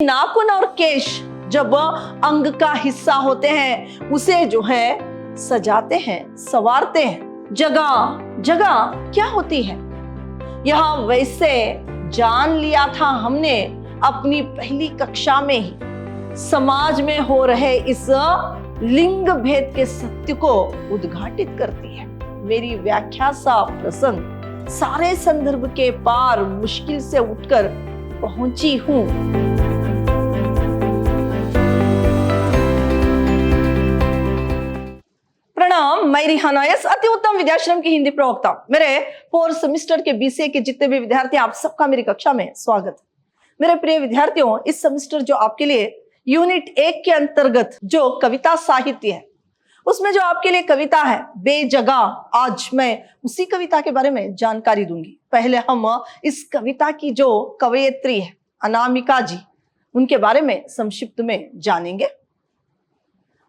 नाखून और केश जब अंग का हिस्सा होते हैं उसे जो है सजाते हैं, संवारते हैं। जगह जगह क्या होती है यह वैसे जान लिया था हमने अपनी पहली कक्षा में ही। समाज में हो रहे इस लिंग भेद के सत्य को उद्घाटित करती है मेरी व्याख्या सा प्रसंग। सारे संदर्भ के पार मुश्किल से उठकर पहुंची हूं। प्रणाम, मैं रिहाना यस, अति उत्तम विद्याश्रम की हिंदी प्रवक्ता। मेरे 4th सेमेस्टर के बीसीए के जितने भी विद्यार्थी, आप सबका मेरी कक्षा में स्वागत। मेरे प्रिय विद्यार्थियों, इस सेमेस्टर जो आपके लिए यूनिट 1 के अंतर्गत जो कविता साहित्य है उसमें जो आपके लिए कविता है बेजगह, आज मैं उसी कविता के बारे में जानकारी दूंगी। पहले हम इस कविता की जो कवयित्री है अनामिका जी, उनके बारे में संक्षिप्त में जानेंगे।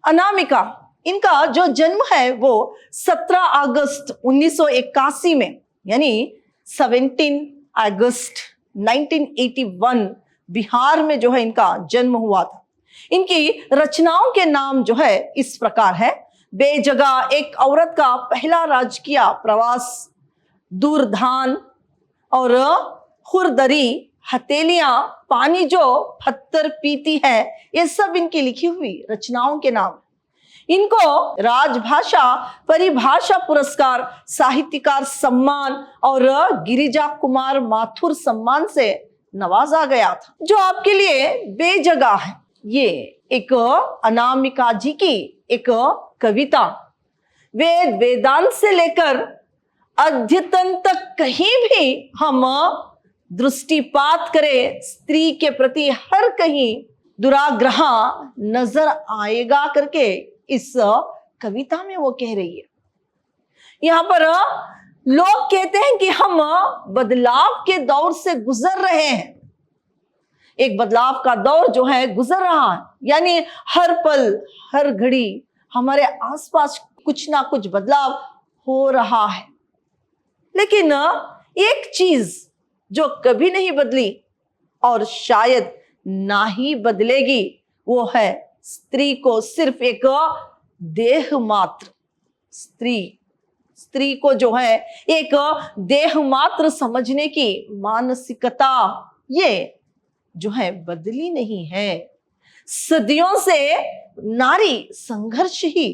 अनामिका, इनका जो जन्म है वो 17 अगस्त 1981 में, यानी 17 अगस्त 1981 बिहार में जो है इनका जन्म हुआ था। इनकी रचनाओं के नाम जो है इस प्रकार है। बेजगह, एक औरत का पहला राजकीय प्रवास, दूरधान और खुरदरी, हथेलियां, पानी जो पत्थर पीती है, ये सब इनकी लिखी हुई रचनाओं के नाम। इनको राजभाषा परिभाषा पुरस्कार, साहित्यकार सम्मान और गिरिजा कुमार माथुर सम्मान से नवाजा गया था। जो आपके लिए बेजगह है, ये एक अनामिका जी की एक कविता वेद वेदांत से लेकर अद्यतन तक कहीं भी हम दृष्टिपात करें स्त्री के प्रति हर कहीं दुराग्रह नजर आएगा करके इस कविता में वो कह रही है। यहाँ पर लोग कहते हैं कि हम बदलाव के दौर से गुजर रहे हैं। एक बदलाव का दौर जो है गुजर रहा है, यानी हर पल हर घड़ी हमारे आसपास कुछ ना कुछ बदलाव हो रहा है। लेकिन एक चीज जो कभी नहीं बदली और शायद ना ही बदलेगी, वो है स्त्री को सिर्फ एक देह मात्र, स्त्री को जो है एक देह मात्र समझने की मानसिकता ये जो है बदली नहीं है। सदियों से नारी संघर्ष ही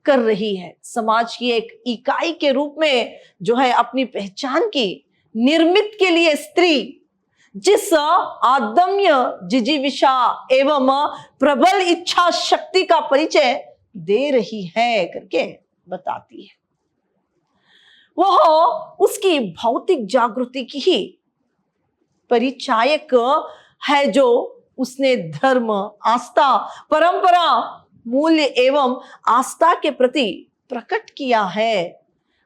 कर रही है। समाज की एक इकाई के रूप में जो है अपनी पहचान की निर्मित के लिए स्त्री जिस आदम्य जिजीविषा एवं प्रबल इच्छा शक्ति का परिचय दे रही है करके बताती है, वह उसकी भौतिक जागृति की ही परिचायक है, जो उसने धर्म, आस्था, परंपरा, मूल्य एवं आस्था के प्रति प्रकट किया है।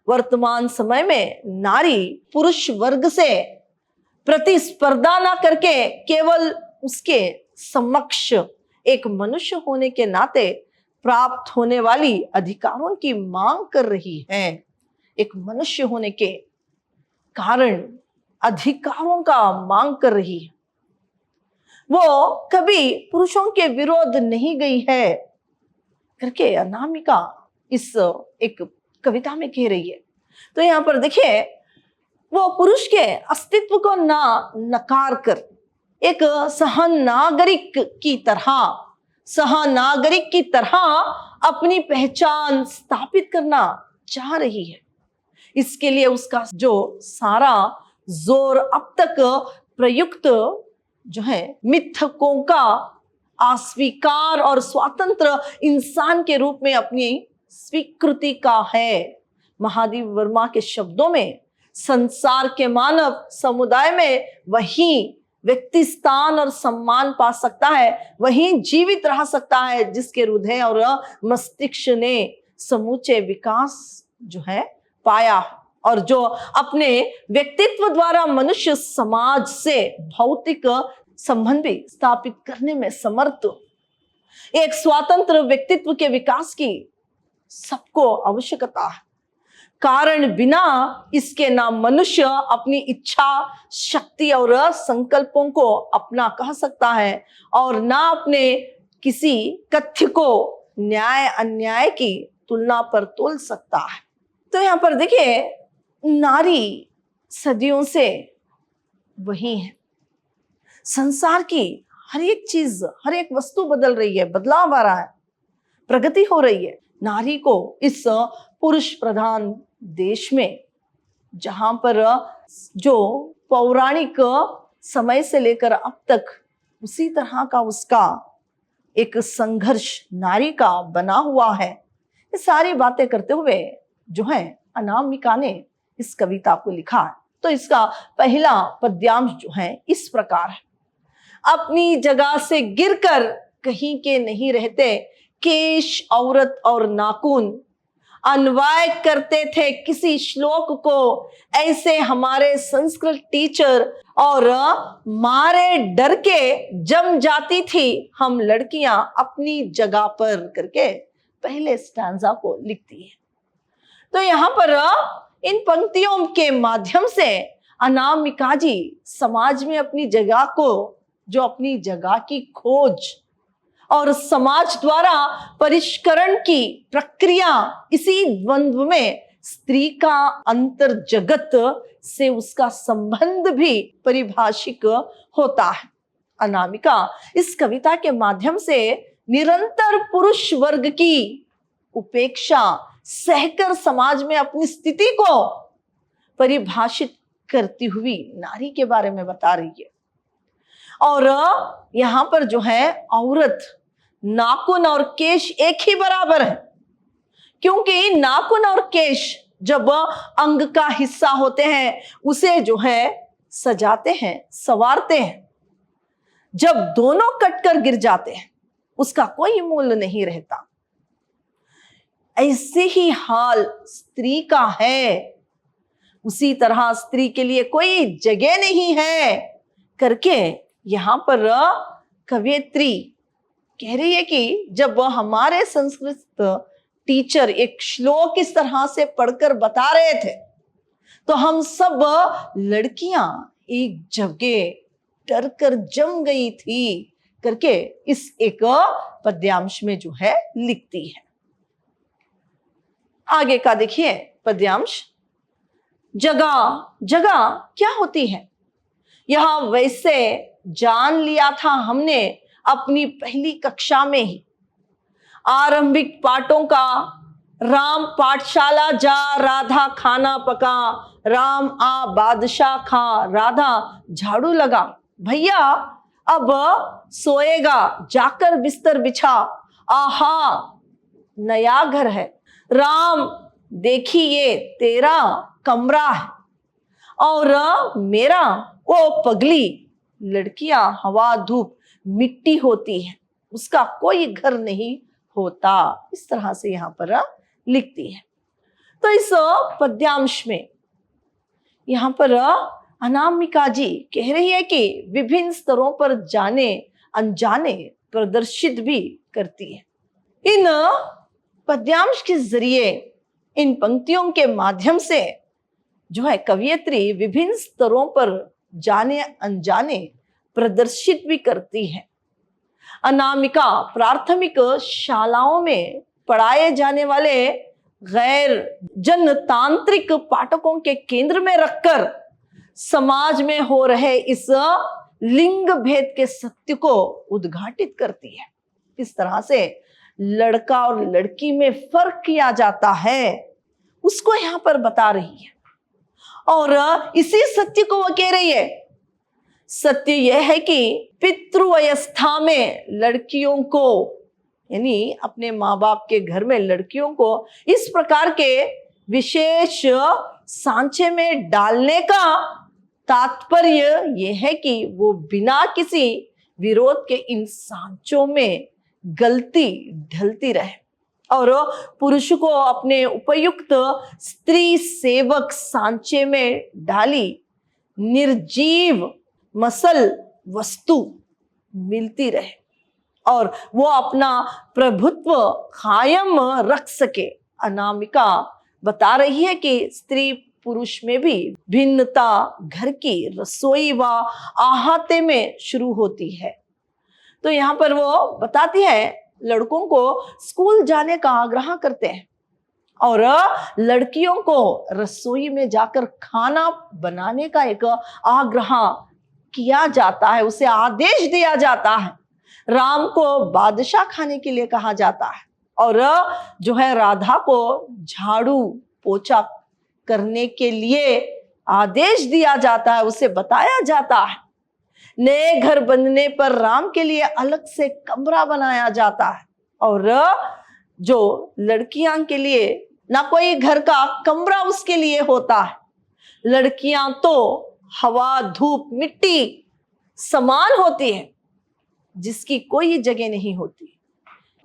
वर्तमान समय में नारी पुरुष वर्ग से प्रतिस्पर्धा ना करके केवल उसके समक्ष एक मनुष्य होने के नाते प्राप्त होने वाली अधिकारों की मांग कर रही है। एक मनुष्य होने के कारण अधिकारों का मांग कर रही है। वो कभी पुरुषों के विरोध नहीं गई है करके अनामिका इस एक कविता में कह रही है। तो यहाँ पर देखिए, वो पुरुष के अस्तित्व को ना नकार कर एक सहनागरिक की तरह अपनी पहचान स्थापित करना चाह रही है। इसके लिए उसका जो सारा जोर अब तक प्रयुक्त जो है मिथकों का अस्वीकार और स्वतंत्र इंसान के रूप में अपनी स्वीकृति का है। महादेव वर्मा के शब्दों में, संसार के मानव समुदाय में वही व्यक्ति स्थान और सम्मान पा सकता है, वही जीवित रह सकता है जिसके हृदय और मस्तिष्क ने समूचे विकास जो है पाया, और जो अपने व्यक्तित्व द्वारा मनुष्य समाज से भौतिक संबंध भी स्थापित करने में समर्थ। एक स्वतंत्र व्यक्तित्व के विकास की सबको आवश्यकता है। कारण बिना इसके ना मनुष्य अपनी इच्छा शक्ति और संकल्पों को अपना कह सकता है और ना अपने किसी तथ्य को न्याय अन्याय की तुलना पर तोल सकता है। तो यहाँ पर देखिए, नारी सदियों से वही है। संसार की हर एक चीज, हर एक वस्तु बदल रही है, बदलाव आ रहा है, प्रगति हो रही है। नारी को इस पुरुष प्रधान देश में, जहां पर जो पौराणिक समय से लेकर अब तक उसी तरह का उसका एक संघर्ष नारी का बना हुआ है, ये सारी बातें करते हुए जो है अनामिका ने इस कविता को लिखा है। तो इसका पहला पद्यांश जो है इस प्रकार है। अपनी जगह से गिरकर कहीं के नहीं रहते, केश औरत और नाखून अन्वय करते थे किसी श्लोक को, ऐसे हमारे संस्कृत टीचर, और मारे डर के जम जाती थी हम लड़कियां अपनी जगह पर, करके पहले स्टैंजा को लिखती है। तो यहाँ पर इन पंक्तियों के माध्यम से अनामिका जी समाज में अपनी जगह को, जो अपनी जगह की खोज और समाज द्वारा परिष्करण की प्रक्रिया, इसी द्वंद्व में स्त्री का अंतर जगत से उसका संबंध भी परिभाषित होता है। अनामिका इस कविता के माध्यम से निरंतर पुरुष वर्ग की उपेक्षा सहकर समाज में अपनी स्थिति को परिभाषित करती हुई नारी के बारे में बता रही है। और यहां पर जो है औरत, नाखून और केश एक ही बराबर है, क्योंकि नाखून और केश जब अंग का हिस्सा होते हैं उसे जो है सजाते हैं, संवारते हैं। जब दोनों कटकर गिर जाते हैं उसका कोई मूल्य नहीं रहता। ऐसे ही हाल स्त्री का है, उसी तरह स्त्री के लिए कोई जगह नहीं है करके यहां पर कवयित्री कह रही है कि जब हमारे संस्कृत टीचर एक श्लोक इस तरह से पढ़कर बता रहे थे तो हम सब लड़कियां एक जगह डर कर जम गई थी करके इस एक पद्यांश में जो है लिखती है। आगे का देखिए पद्यांश। जगह जगह क्या होती है, यह वैसे जान लिया था हमने अपनी पहली कक्षा में ही। आरंभिक पाठों का राम पाठशाला जा, राधा खाना पका, राम आ बादशाह खा, राधा झाड़ू लगा, भैया अब सोएगा जाकर बिस्तर बिछा, आहा नया घर है, राम देखिए तेरा कमरा है, और मेरा वो पगली लड़कियां हवा धूप मिट्टी होती है, उसका कोई घर नहीं होता। इस तरह से यहां पर लिखती है। तो इस पद्यांश में यहां पर अनामिका जी कह रही है कि विभिन्न स्तरों पर जाने अनजाने प्रदर्शित भी करती है। इन पद्यांश के जरिए, इन पंक्तियों के माध्यम से जो है कवयित्री विभिन्न स्तरों पर जाने अनजाने प्रदर्शित भी करती है। अनामिका प्राथमिक शालाओं में पढ़ाए जाने वाले गैर जनतांत्रिक पाठकों के केंद्र में रखकर समाज में हो रहे इस लिंग भेद के सत्य को उद्घाटित करती है। इस तरह से लड़का और लड़की में फर्क किया जाता है उसको यहां पर बता रही है, और इसी सत्य को वो कह रही है। सत्य यह है कि पितृवस्था में लड़कियों को, यानी अपने माँ बाप के घर में लड़कियों को इस प्रकार के विशेष सांचे में डालने का तात्पर्य यह है कि वो बिना किसी विरोध के इन सांचों में गलती ढलती रहे और पुरुष को अपने उपयुक्त स्त्री सेवक सांचे में डाली निर्जीव मसल वस्तु मिलती रहे और वो अपना प्रभुत्व कायम रख सके। अनामिका बता रही है कि स्त्री पुरुष में भी भिन्नता घर की रसोई व आहते में शुरू होती है। तो यहाँ पर वो बताती है लड़कों को स्कूल जाने का आग्रह करते हैं और लड़कियों को रसोई में जाकर खाना बनाने का एक आग्रह किया जाता है, उसे आदेश दिया जाता है। राम को बादशाह खाने के लिए कहा जाता है और जो है राधा को झाड़ू पोछा करने के लिए आदेश दिया जाता है, उसे बताया जाता है। नए घर बनने पर राम के लिए अलग से कमरा बनाया जाता है और जो लड़कियां के लिए ना कोई घर का कमरा उसके लिए होता है। लड़कियां तो हवा धूप मिट्टी समान होती है, जिसकी कोई जगह नहीं होती,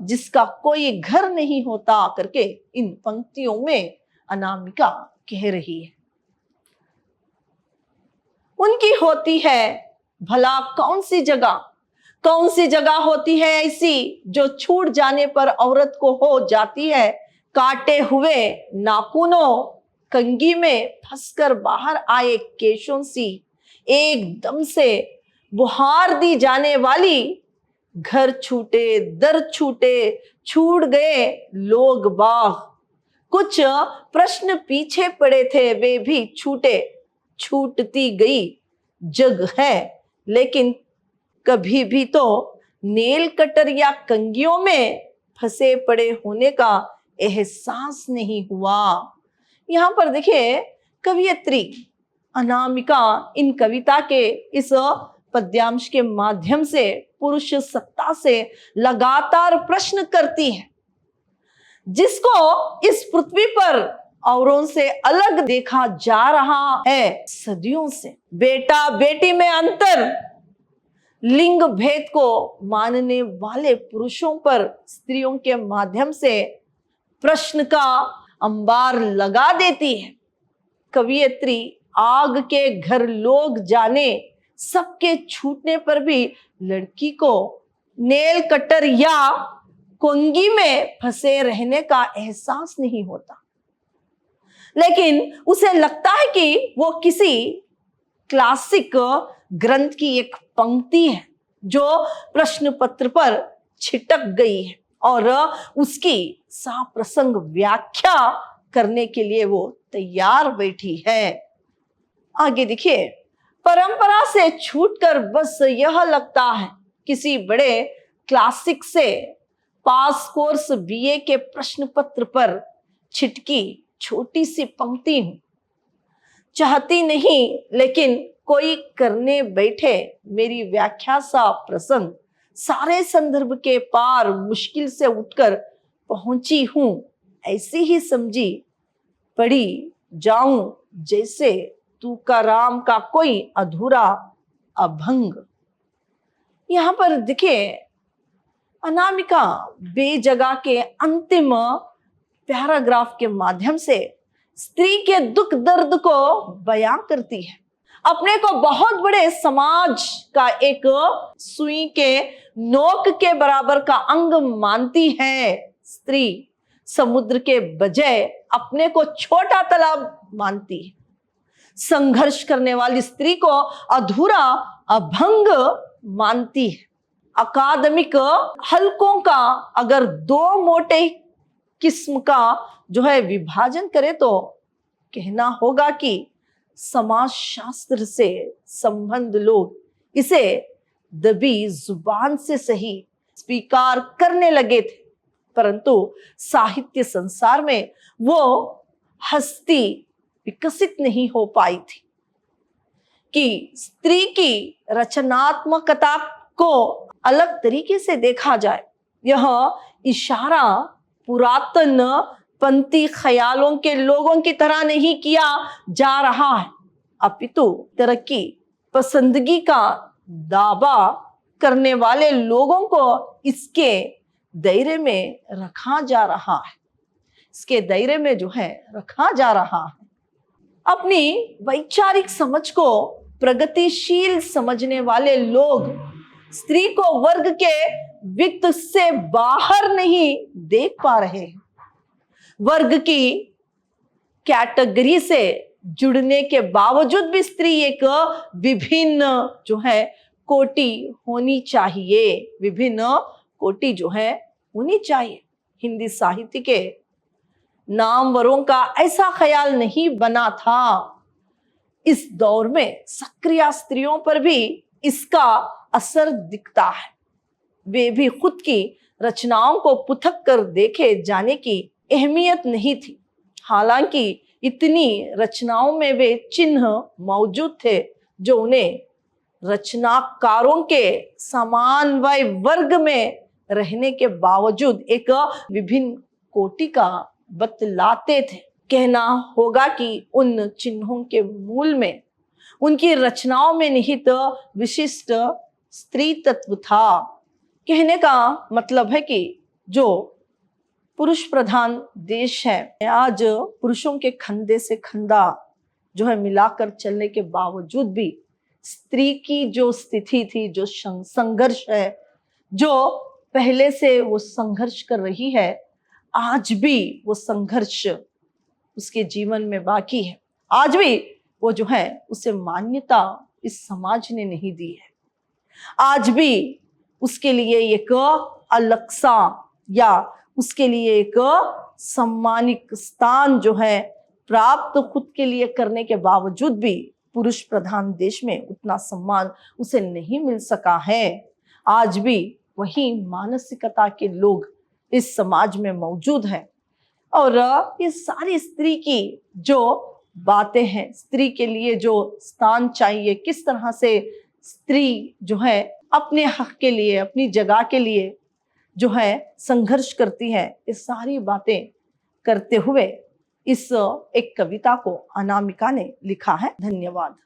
जिसका कोई घर नहीं होता करके इन पंक्तियों में अनामिका कह रही है। उनकी होती है भला कौन सी जगह होती है ऐसी जो छूट जाने पर औरत को हो जाती है काटे हुए नाखूनों कंघी में फंसकर बाहर आए केशों सी एकदम से बुहार दी जाने वाली। घर छूटे दर छूटे छूट गए लोग बाग, कुछ प्रश्न पीछे पड़े थे वे भी छूटे। छूटती गई जग है लेकिन कभी भी तो नेल कटर या कंघियों में फंसे पड़े होने का एहसास नहीं हुआ। यहाँ पर देखिए कवियत्री अनामिका इन कविता के इस पद्यांश के माध्यम से पुरुष सत्ता से लगातार प्रश्न करती है, जिसको इस पृथ्वी पर औरों से अलग देखा जा रहा है सदियों से। बेटा बेटी में अंतर, लिंग भेद को मानने वाले पुरुषों पर स्त्रियों के माध्यम से प्रश्न का अंबार लगा देती है। कवियत्री आग के घर लोग जाने सबके छूटने पर भी लड़की को नेल कटर या कंघी में फंसे रहने का एहसास नहीं होता, लेकिन उसे लगता है कि वो किसी क्लासिक ग्रंथ की एक पंक्ति है जो प्रश्न पत्र पर छिटक गई है और उसकी साप्रसंग व्याख्या करने के लिए वो तैयार बैठी है। आगे देखिए, परंपरा से छूटकर बस यह लगता है किसी बड़े क्लासिक से पास कोर्स बीए के प्रश्न पत्र पर छिटकी छोटी सी पंक्ति हूं। चाहती नहीं लेकिन कोई करने बैठे मेरी व्याख्या सा प्रसंग, सारे संदर्भ के पार मुश्किल से उठकर पहुंची हूं, ऐसी ही समझी पड़ी जाऊं जैसे तू का राम का कोई अधूरा अभंग। यहां पर देखिए अनामिका बेजगह के अंतिम पैराग्राफ के माध्यम से स्त्री के दुख दर्द को बयां करती है। अपने को बहुत बड़े समाज का एक सुई के नोक के बराबर का अंग मानती है स्त्री। समुद्र के बजाय अपने को छोटा तालाब मानती है। संघर्ष करने वाली स्त्री को अधूरा अभंग मानती है। अकादमिक हलकों का अगर दो मोटे किस्म का जो है विभाजन करे तो कहना होगा कि समाज शास्त्र से संबंध लोग इसे दबी जुबान से सही स्वीकार करने लगे थे, परंतु साहित्य संसार में वो हस्ती विकसित नहीं हो पाई थी कि स्त्री की रचनात्मकता को अलग तरीके से देखा जाए। यह इशारा पुरातन पंथी ख्यालों के लोगों की तरह नहीं किया जा रहा है, अपितु तरक्की पसंदगी का दावा करने वाले लोगों को इसके दायरे में रखा जा रहा है। इसके दायरे में जो है रखा जा रहा है। अपनी वैचारिक समझ को प्रगतिशील समझने वाले लोग स्त्री को वर्ग के वित्त से बाहर नहीं देख पा रहे हैं। वर्ग की कैटेगरी से जुड़ने के बावजूद भी स्त्री एक विभिन्न जो है कोटि होनी चाहिए, विभिन्न कोटि जो है होनी चाहिए। हिंदी साहित्य के नामवरों का ऐसा ख्याल नहीं बना था। इस दौर में सक्रिय स्त्रियों पर भी इसका असर दिखता है। वे भी खुद की रचनाओं को पृथक कर देखे जाने की अहमियत नहीं थी। हालांकि इतनी रचनाओं में वे चिन्ह मौजूद थे जो उन्हें रचनाकारों के समन्वय वर्ग में रहने के बावजूद एक विभिन्न कोटि का बतलाते थे। कहना होगा कि उन चिन्हों के मूल में उनकी रचनाओं में निहित विशिष्ट स्त्री तत्व था। कहने का मतलब है कि जो पुरुष प्रधान देश है, आज पुरुषों के कंधे से कंधा जो है मिलाकर चलने के बावजूद भी स्त्री की जो स्थिति थी, जो संघर्ष है, जो पहले से वो संघर्ष कर रही है, आज भी वो संघर्ष उसके जीवन में बाकी है। आज भी वो जो है उसे मान्यता इस समाज ने नहीं दी है। आज भी उसके लिए एक अलग सा या उसके लिए एक सम्मानित स्थान जो है प्राप्त खुद के लिए करने के बावजूद भी पुरुष प्रधान देश में उतना सम्मान उसे नहीं मिल सका है। आज भी वही मानसिकता के लोग इस समाज में मौजूद हैं और ये सारी स्त्री की जो बातें हैं, स्त्री के लिए जो स्थान चाहिए, किस तरह से स्त्री जो है अपने हक के लिए, अपनी जगह के लिए जो है संघर्ष करती है, ये सारी बातें करते हुए इस एक कविता को अनामिका ने लिखा है। धन्यवाद।